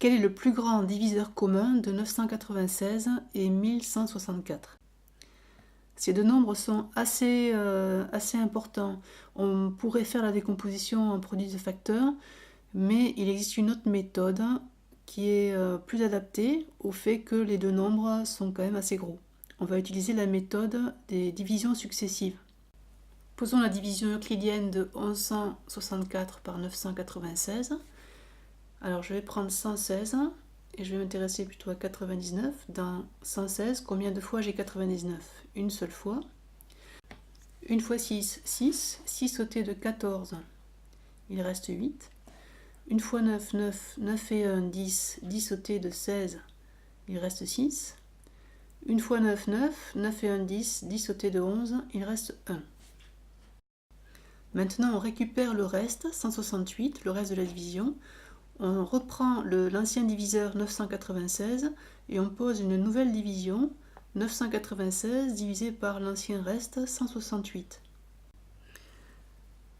Quel est le plus grand diviseur commun de 996 et 1164? Ces deux nombres sont assez importants. On pourrait faire la décomposition en produit de facteurs, mais il existe une autre méthode qui est plus adaptée au fait que les deux nombres sont quand même assez gros. On va utiliser la méthode des divisions successives. Posons la division euclidienne de 1164 par 996. Alors je vais prendre 116 et je vais m'intéresser plutôt à 99. Dans 116, combien de fois j'ai 99? Une seule fois. Une fois 6, 6. 6 ôté de 14, il reste 8. Une fois 9, 9. 9 et 1, 10. 10 ôté de 16, il reste 6. Une fois 9, 9. 9 et 1, 10. 10 ôté de 11, il reste 1. Maintenant, on récupère le reste, 168, le reste de la division. On reprend l'ancien diviseur 996 et on pose une nouvelle division, 996 divisé par l'ancien reste, 168.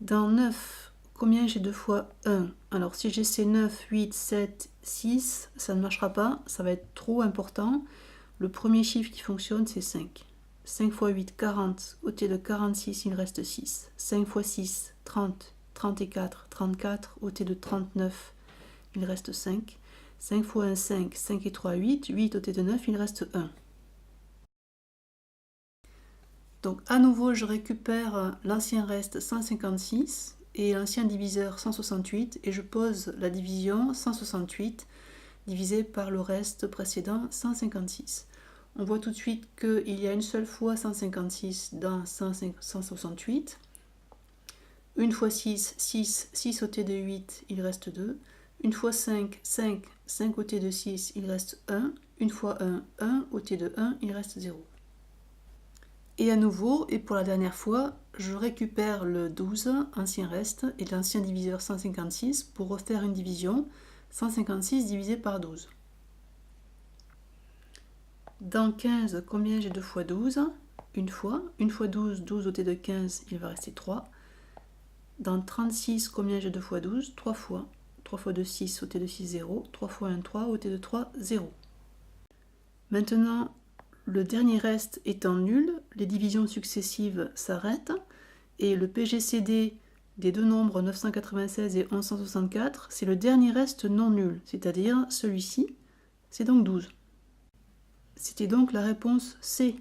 Dans 9, combien j'ai 2 fois 1? Alors si j'essaie 9, 8, 7, 6, ça ne marchera pas, ça va être trop important. Le premier chiffre qui fonctionne, c'est 5. 5 fois 8, 40. Ôté de 46, il reste 6. 5 fois 6, 30. 34. 34. Ôté de 39, il reste 5. 5 fois 1, 5. 5 et 3, 8. 8 ôté de 9, il reste 1. Donc à nouveau, je récupère l'ancien reste 156 et l'ancien diviseur 168 et je pose la division 168 divisé par le reste précédent 156. On voit tout de suite qu'il y a une seule fois 156 dans 168. Une fois 6, 6. 6 ôté de 8, il reste 2. Une fois 5, 5. 5 ôté de 6, il reste 1. Une fois 1, 1. Ôté de 1, il reste 0. Et à nouveau, et pour la dernière fois, je récupère le 12, ancien reste, et l'ancien diviseur 156 pour refaire une division. 156 divisé par 12. Dans 15, combien j'ai 2 fois 12? Une fois. Une fois 12, 12 ôté de 15, il va rester 3. Dans 36, combien j'ai 2 fois 12? 3 fois. 3 fois 2, 6, ôté de 6, 0. 3 fois 1, 3, ôté de 3, 0. Maintenant, le dernier reste étant nul, les divisions successives s'arrêtent et le PGCD des deux nombres 996 et 1164, c'est le dernier reste non nul, c'est-à-dire celui-ci, c'est donc 12. C'était donc la réponse C.